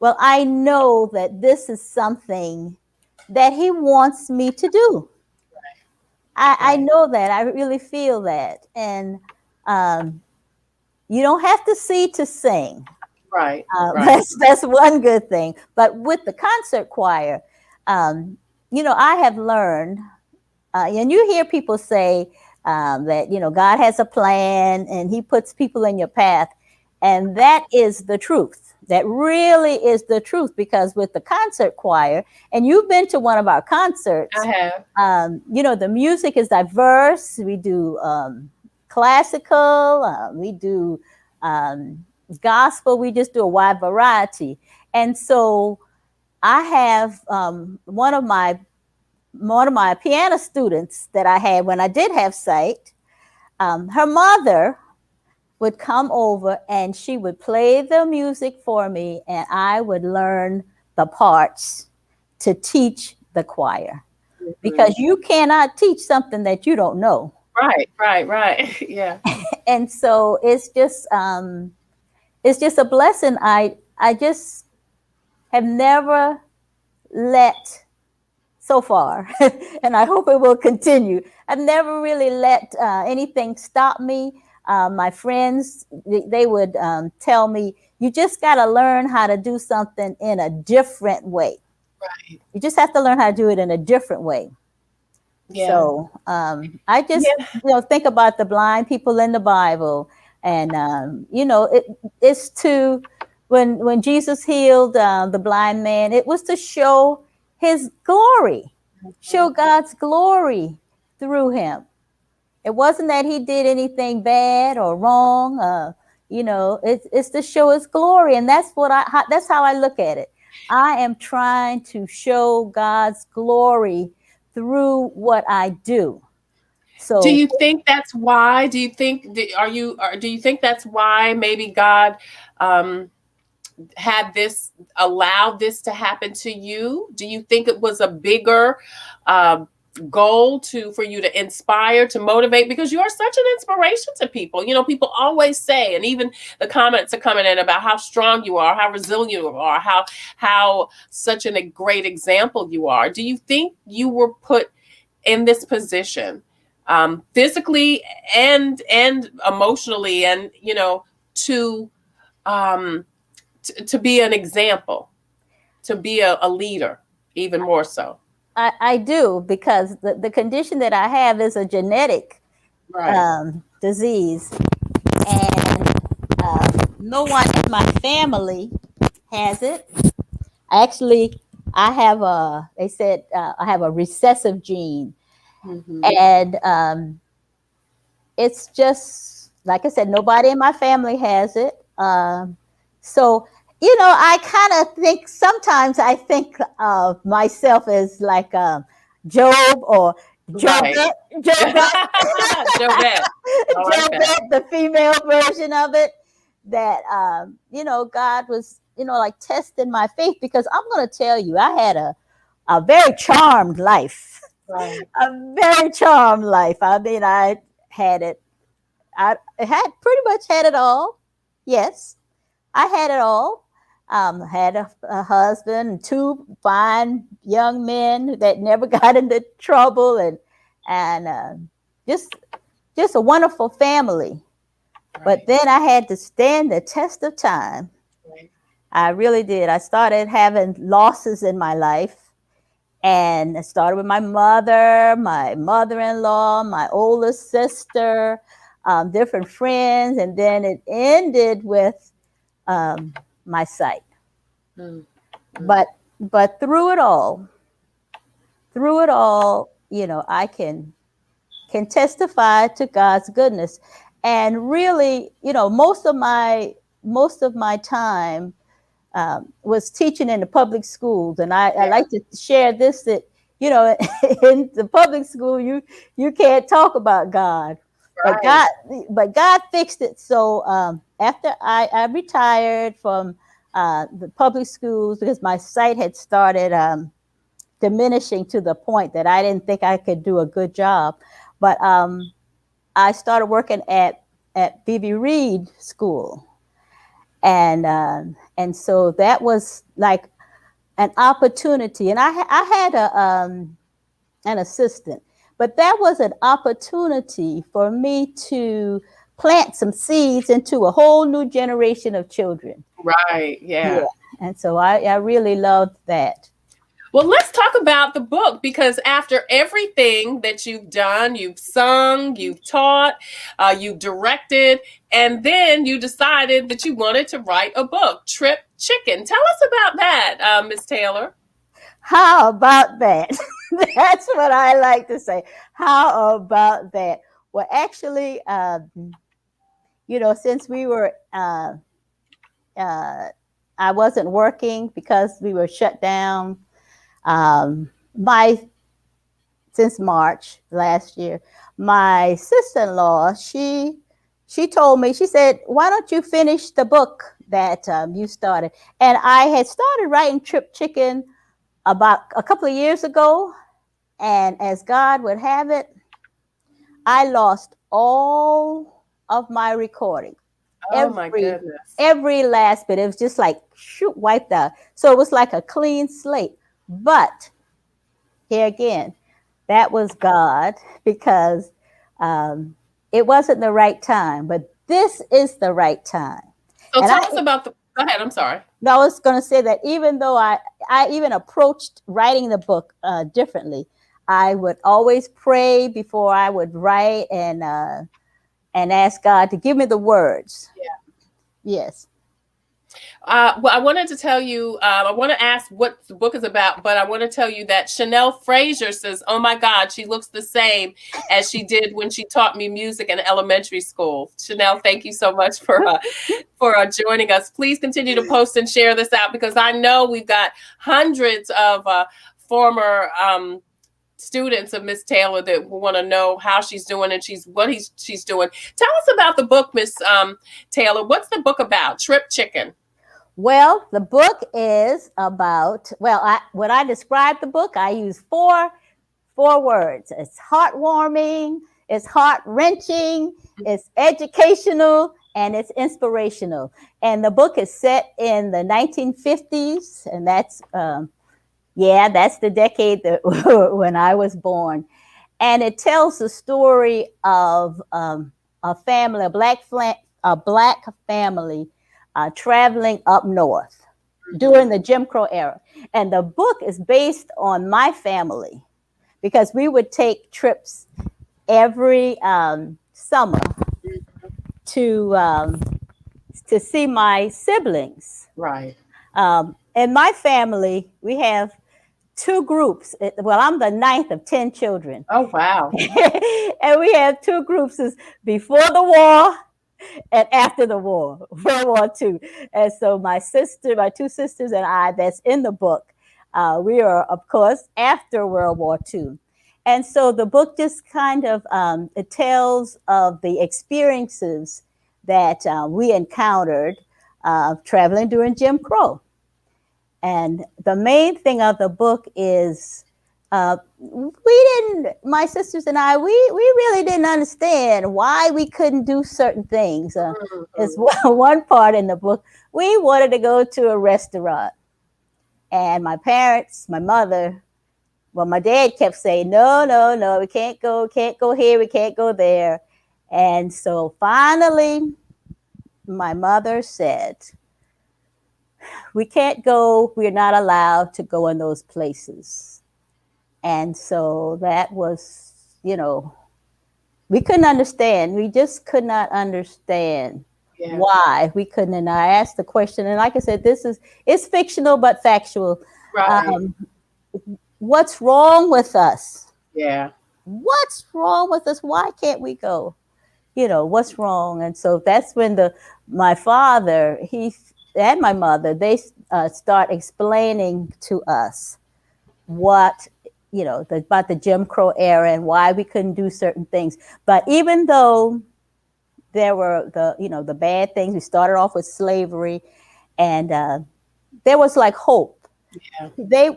I know that this is something that He wants me to do. I know that. I really feel that. And you don't have to see to sing. Right. That's one good thing. But with the concert choir, I have learned, and you hear people say that, God has a plan and he puts people in your path. And that is the truth. That really is the truth, because with the concert choir, and you've been to one of our concerts, I have. The music is diverse. We do classical, we do gospel, we just do a wide variety. And so I have one of my piano students that I had when I did have sight. Her mother would come over and she would play the music for me, and I would learn the parts to teach the choir, because you cannot teach something that you don't know. Right. Yeah. And so it's just a blessing. I just have never let, so far, and I hope it will continue, I've never really let anything stop me. My friends, they would tell me, you just got to learn how to do something in a different way. Right. You just have to learn how to do it in a different way. Yeah. So I just, think about the blind people in the Bible, and it's to, when Jesus healed the blind man, it was to show his glory, show God's glory through him. It wasn't that he did anything bad or wrong. It's to show his glory, and that's that's how I look at it. I am trying to show God's glory through what I do. So, do you think that's why? Do you think that's why maybe God had allowed this to happen to you? Do you think it was a bigger goal for you to inspire, to motivate? Because you are such an inspiration to people. People always say, and even the comments are coming in about how strong you are, how resilient you are, how such a great example you are. Do you think you were put in this position, physically and emotionally, and to be an example, to be a leader, even more so? I do, because the condition that I have is a genetic disease, and no one in my family has it. Actually, I have they said I have a recessive gene. Mm-hmm. And it's just, like I said, nobody in my family has it. So, I kind of think, sometimes I think of myself as like Job, or Jobette. Jobette, The female version of it, that, God was, like testing my faith, because I'm going to tell you, I had a very charmed life. Right. A very charmed life. I mean, I had pretty much had it all. Yes, I had it all. Had a husband and two fine young men that never got into trouble, and just a wonderful family. Right. But then I had to stand the test of time. Right. I really did. I started having losses in my life. And it started with my mother, my mother-in-law, my older sister, different friends, and then it ended with my sight. Mm-hmm. But through it all, I can testify to God's goodness. And really, most of my time was teaching in the public schools, and I like to share this, that in the public school you can't talk about God, right. but God fixed it. So after I retired from the public schools, because my sight had started diminishing to the point that I didn't think I could do a good job, but I started working at B.B. Reed School. And so that was like an opportunity. And I had an assistant, But that was an opportunity for me to plant some seeds into a whole new generation of children. Right. Yeah. And so I really loved that. Well, let's talk about the book, because after everything that you've done, you've sung, you've taught, you've directed, and then you decided that you wanted to write a book, Trip Chicken. Tell us about that, Miss Taylor. How about that? That's what I like to say. How about that? Well, actually, since we were, I wasn't working because we were shut down. Since March last year, my sister-in-law, she told me, she said, why don't you finish the book that you started? And I had started writing Trip Chicken about a couple of years ago. And as God would have it, I lost all of my recording. Oh, my goodness. Every last bit. It was just like, shoot, wiped out. So it was like a clean slate. But here again, that was God, because it wasn't the right time. But this is the right time. So tell us about the... Go ahead. I'm sorry. No, I was going to say that even though I even approached writing the book differently, I would always pray before I would write and ask God to give me the words. Yeah. Yes. Well, I wanted to tell you, I want to ask what the book is about, but I want to tell you that Chanel Frazier says, oh my God, she looks the same as she did when she taught me music in elementary school. Chanel, thank you so much for joining us. Please continue to post and share this out, because I know we've got hundreds of former students of Miss Taylor that want to know how she's doing and she's doing. Tell us about the book, Miss Taylor. What's the book about? Trip Chicken. Well, the book is about, when I describe the book, I use four words. It's heartwarming, it's heart-wrenching, it's educational, and it's inspirational. And the book is set in the 1950s, and that's the decade when I was born. And it tells the story of a family, a black family traveling up north during the Jim Crow era. And the book is based on my family, because we would take trips every summer to see my siblings. Right. In my family, we have two groups. Well, I'm the 9th of 10 children. Oh, wow. And we have two groups: is before the war and after the war, World War II. And so my two sisters and I, that's in the book, we are, of course, after World War II. And so the book just kind of, it tells of the experiences that we encountered traveling during Jim Crow. And the main thing of the book is my sisters and I, we really didn't understand why we couldn't do certain things. There's one part in the book, we wanted to go to a restaurant. And my parents, my mother, my dad kept saying, no, we can't go here, we can't go there. And so finally, my mother said, we can't go, we're not allowed to go in those places. And so that was, we couldn't understand. We just could not understand why we couldn't. And I asked the question, and like I said, it's fictional but factual. Right. What's wrong with us? Yeah. What's wrong with us? Why can't we go? What's wrong? And so that's when my father, and my mother, they start explaining to us what, about the Jim Crow era and why we couldn't do certain things. But even though there were the bad things, we started off with slavery, and there was like hope. Yeah.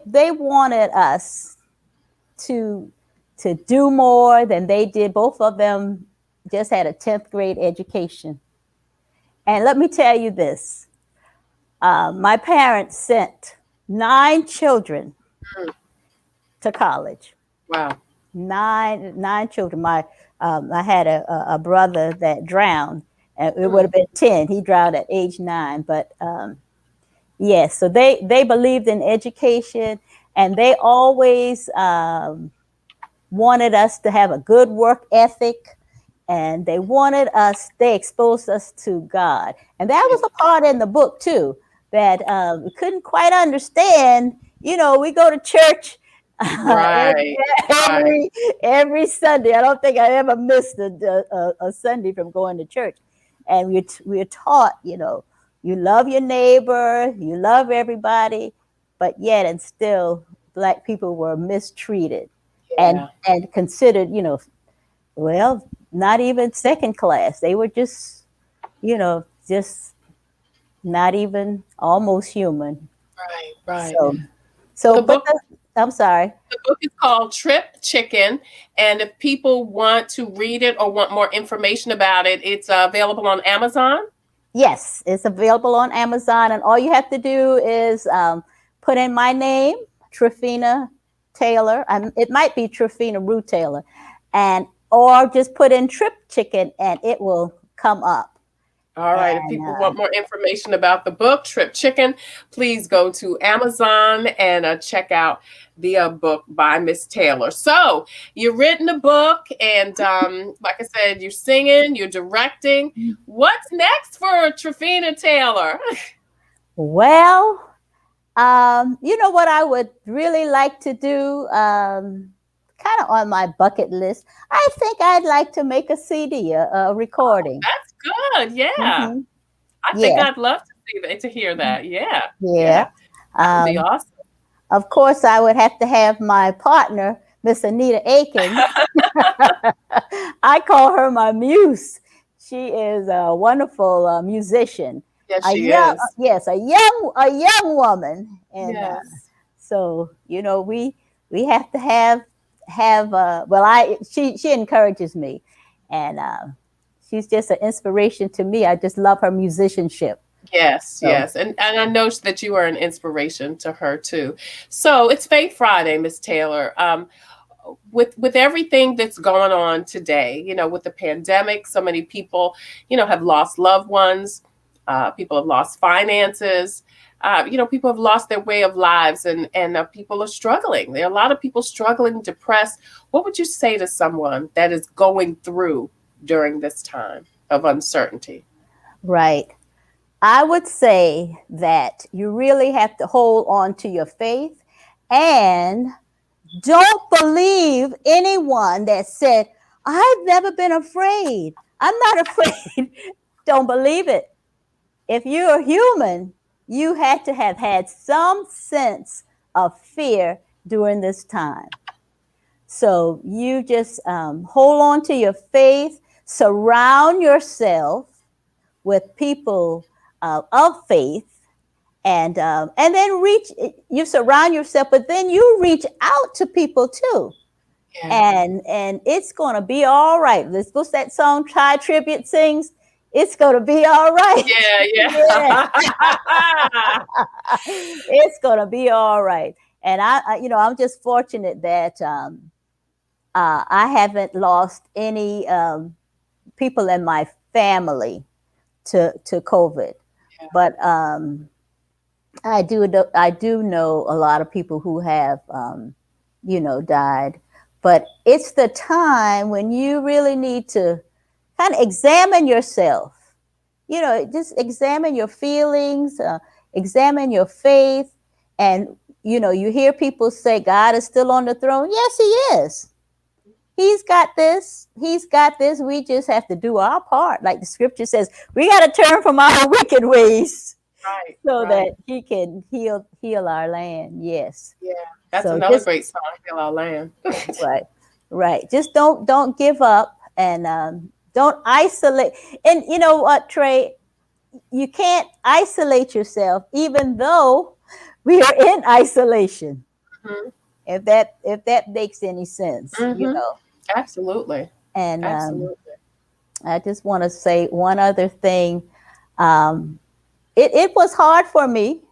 They wanted us to do more than they did. Both of them just had a 10th grade education. And let me tell you this. My parents sent 9 children to college. Wow. nine children. I had a brother that drowned, and it would have been 10. He drowned at age 9. But yes, so they believed in education, and they always wanted us to have a good work ethic, and they exposed us to God. And that was a part in the book too, that we couldn't quite understand. We go to church Right. every Sunday. I don't think I ever missed a Sunday from going to church. And we're taught, you love your neighbor, you love everybody, but yet and still Black people were mistreated and considered, well, not even second class. They were just not even almost human. Right. So I'm sorry. The book is called Trip Chicken, and if people want to read it or want more information about it, it's available on Amazon. Yes, it's available on Amazon, and all you have to do is put in my name, Tryphena Taylor. It might be Tryphena Taylor, or just put in Trip Chicken, and it will come up. All right. If people want more information about the book, Trip Chicken, please go to Amazon and check out the book by Miss Taylor. So you've written a book, and like I said, you're singing, you're directing. What's next for Tryphena Taylor? Well, what I would really like to do, kind of on my bucket list, I think I'd like to make a CD, a recording. That's good. Yeah. Mm-hmm. I think I'd love to see that, to hear that. Yeah. Yeah. That would be awesome. Of course, I would have to have my partner, Miss Anita Aiken. I call her my muse. She is a wonderful musician. Yes, she is. Yes, a young woman. And yes. So, we have to have she encourages me, and she's just an inspiration to me. I just love her musicianship. Yes, and I know that you are an inspiration to her too. So it's Faith Friday, Miss Taylor. With everything that's going on today, with the pandemic, so many people, have lost loved ones. People have lost finances. People have lost their way of lives, and people are struggling. There are a lot of people struggling, depressed. What would you say to someone that is going through during this time of uncertainty? Right. I would say that you really have to hold on to your faith, and don't believe anyone that said, I've never been afraid. I'm not afraid. Don't believe it. If you're human, you had to have had some sense of fear during this time. So you just hold on to your faith, surround yourself with people of faith, and then you surround yourself, but then you reach out to people too. Yeah. And it's gonna be all right. What's that song Tri Tribute sings? It's gonna be all right. Yeah. It's gonna be all right. And I'm just fortunate that I haven't lost any people in my family to COVID. Yeah. But I do know a lot of people who have died. But it's the time when you really need to kind of examine yourself. Just examine your feelings, examine your faith. And, you hear people say God is still on the throne. Yes, he is. He's got this. He's got this. We just have to do our part. Like the scripture says, we got to turn from our wicked ways that he can heal our land. Yes. Yeah. That's another great song, Heal Our Land. Right. Just don't give up, and don't isolate. And you know what, Trey? You can't isolate yourself, even though we are in isolation. Mm-hmm. If that makes any sense, mm-hmm. Absolutely. And I just want to say one other thing. It was hard for me,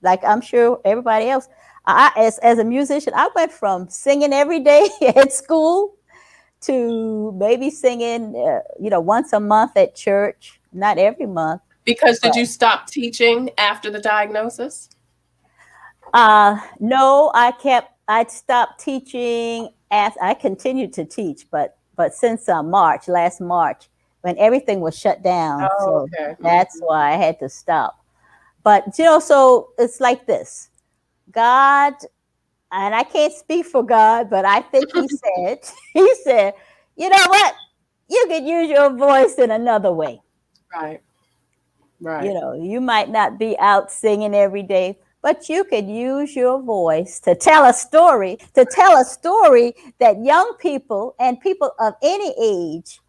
like I'm sure everybody else. As a musician, I went from singing every day at school to maybe singing, once a month at church. Not every month. Because did you stop teaching after the diagnosis? No, I stopped teaching as I continued to teach, but since last March, when everything was shut down. Oh, So okay. that's why I had to stop. But, so it's like this. God, and I can't speak for God, but I think he said, you know what? You could use your voice in another way. Right. Right. You might not be out singing every day, but you could use your voice to tell a story that young people and people of any age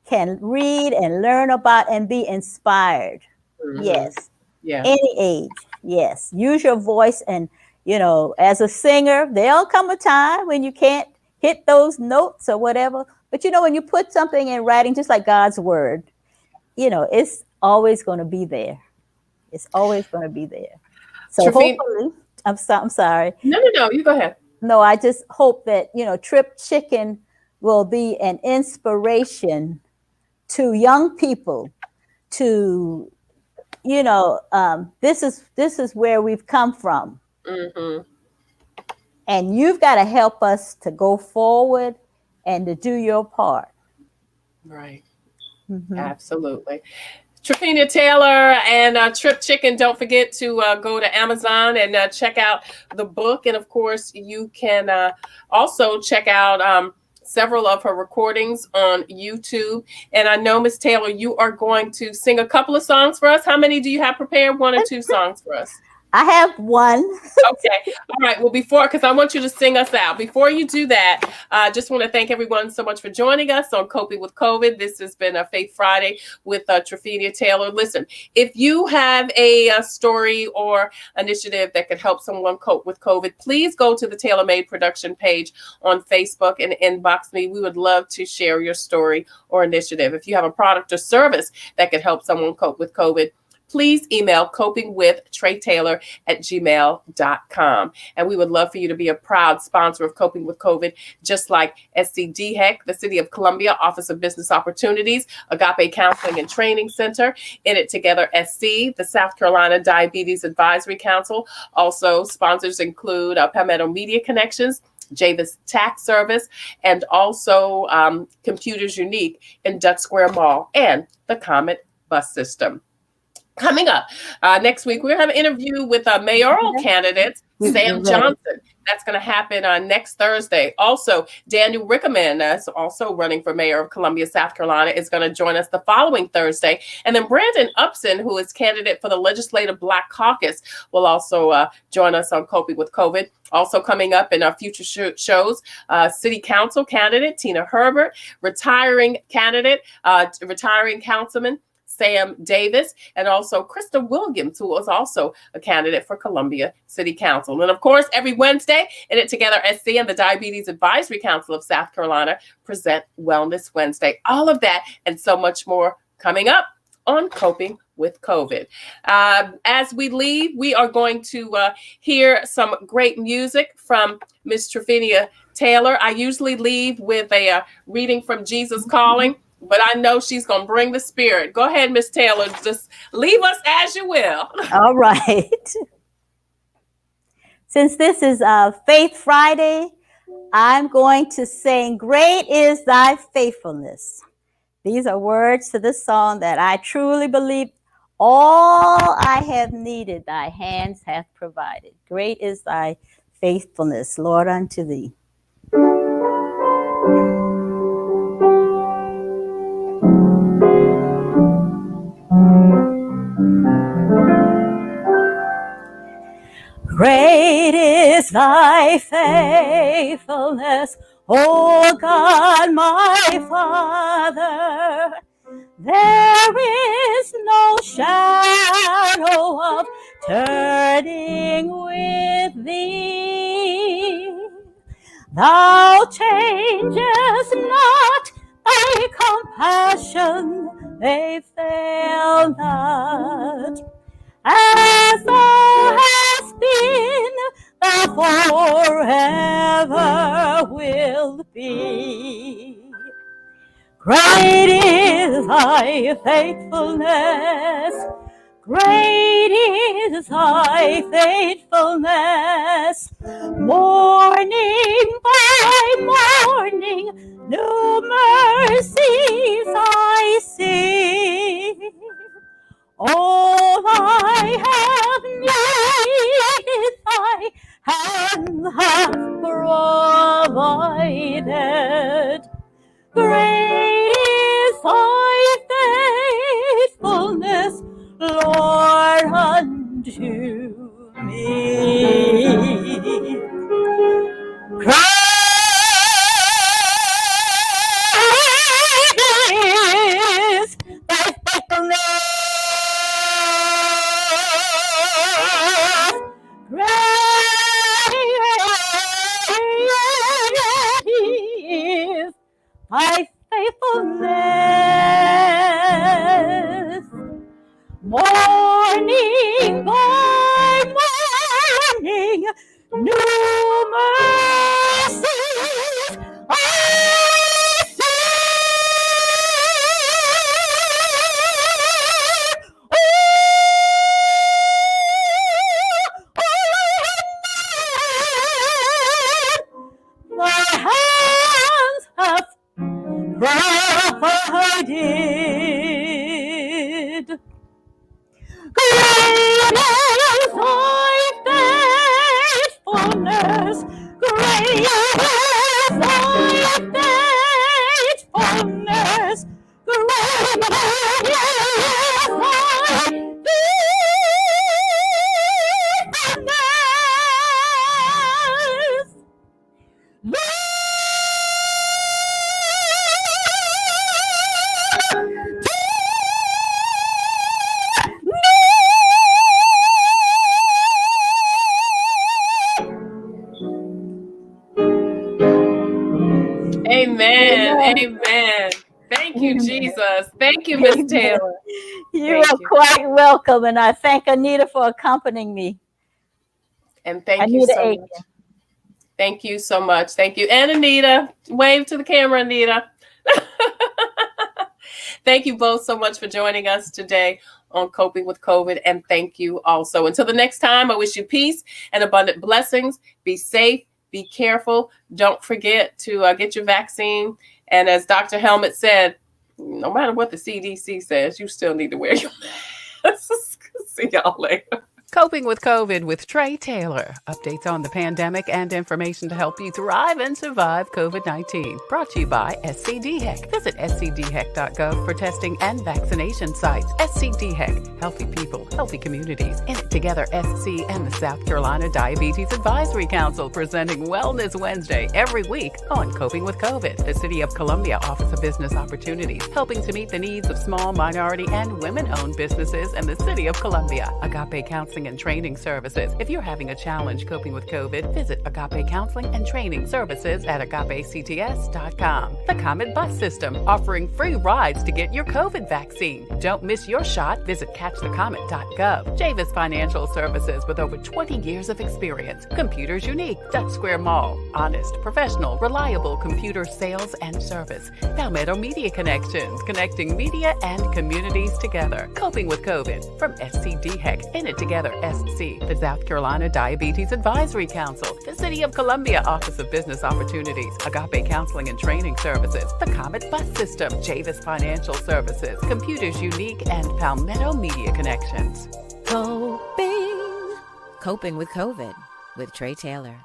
can read and learn about and be inspired. Mm-hmm. Yes. Yeah. Any age. Yes. Use your voice. And, as a singer, there'll come a time when you can't hit those notes or whatever. But, when you put something in writing, just like God's word, it's always going to be there. It's always going to be there. So hopefully, I'm sorry. No, you go ahead. No, I just hope that, Trip Chicken will be an inspiration to young people to, this is where we've come from. Mm-hmm. And you've got to help us to go forward and to do your part. Right. Mm-hmm. Absolutely. Tryphena Taylor and Trip Chicken. Don't forget to go to Amazon and check out the book. And of course, you can also check out several of her recordings on YouTube. And I know, Miss Taylor, you are going to sing a couple of songs for us. How many do you have prepared? 1 or 2 songs for us? I have one. Okay. All right. Well, because I want you to sing us out. Before you do that, I just want to thank everyone so much for joining us on Coping with COVID. This has been a Faith Friday with Tryphena Taylor. Listen, if you have a story or initiative that could help someone cope with COVID, please go to the Tailor Made Production page on Facebook and inbox me. We would love to share your story or initiative. If you have a product or service that could help someone cope with COVID, please email copingwithtretailer@gmail.com. And we would love for you to be a proud sponsor of Coping with COVID, just like SCDHEC, the City of Columbia Office of Business Opportunities, Agape Counseling and Training Center, In It Together SC, the South Carolina Diabetes Advisory Council. Also, sponsors include Palmetto Media Connections, Javis Tax Service, and also Computers Unique in Duck Square Mall, and the Comet Bus System. Coming up next week, we're going to have an interview with mayoral candidate Sam Johnson. That's going to happen next Thursday. Also, Daniel Rickerman, that's also running for mayor of Columbia, South Carolina, is going to join us the following Thursday. And then Brandon Upson, who is candidate for the Legislative Black Caucus, will also join us on Coping with COVID. Also coming up in our future shows, City Council candidate Tina Herbert, retiring councilman Sam Davis, and also Krista Williams, who was also a candidate for Columbia City Council. And of course, every Wednesday, In It Together SC and the Diabetes Advisory Council of South Carolina present Wellness Wednesday. All of that and so much more coming up on Coping with COVID. As we leave, we are going to hear some great music from Miss Tryphena Taylor. I usually leave with a reading from Jesus Calling, but I know she's going to bring the spirit. Go ahead, Miss Taylor. Just leave us as you will. All right. Since this is Faith Friday, I'm going to sing, Great is Thy Faithfulness. These are words to this song that I truly believe all I have needed, thy hands have provided. Great is thy faithfulness, Lord, unto thee. Great is thy faithfulness, O God, my Father. There is no shadow of turning with thee. Thou changest not, thy compassion, they fail not. As thou hast been, thou forever will be. Great is thy faithfulness, great is thy faithfulness. Morning by morning, new mercies I see. All I have needed, thy hand hath provided. Great is thy faithfulness, Lord, unto me. Great is thy faithfulness. Great is thy faithfulness. Morning by morning, new mercies I see. Thy hands have provided. Great is thy faithfulness, great is thy faithfulness, great is thy faithfulness. Amen. Amen. Thank you, Jesus. Thank you, Miss Taylor. You are quite welcome, and I thank Anita for accompanying me. And thank you so much. Thank you so much. Thank you. And Anita, wave to the camera, Anita. Thank you both so much for joining us today on Coping with COVID. And thank you also. Until the next time, I wish you peace and abundant blessings. Be safe. Be careful. Don't forget to get your vaccine. And as Dr. Helmet said, no matter what the CDC says, you still need to wear your mask. See y'all later. Coping with COVID with Tre Tailor. Updates on the pandemic and information to help you thrive and survive COVID-19. Brought to you by SCDHEC. Visit scdhec.gov for testing and vaccination sites. SCDHEC. Healthy people, healthy communities. In it together, SC and the South Carolina Diabetes Advisory Council presenting Wellness Wednesday every week on Coping with COVID. The City of Columbia Office of Business Opportunities, helping to meet the needs of small, minority, and women-owned businesses in the City of Columbia. Agape Counseling and Training Services. If you're having a challenge coping with COVID, visit Agape Counseling and Training Services at agapects.com. The Comet Bus System, offering free rides to get your COVID vaccine. Don't miss your shot. Visit catchthecomet.gov. Javis Financial Services, with over 20 years of experience. Computers Unique, Dutch Square Mall. Honest, professional, reliable computer sales and service. Palmetto Media Connections, connecting media and communities together. Coping with COVID from SCDHEC. In it together, SC, the South Carolina Diabetes Advisory Council, the City of Columbia Office of Business Opportunities, Agape Counseling and Training Services, the Comet Bus System, Javis Financial Services, Computers Unique, and Palmetto Media Connections. Coping with COVID with Tre Tailor.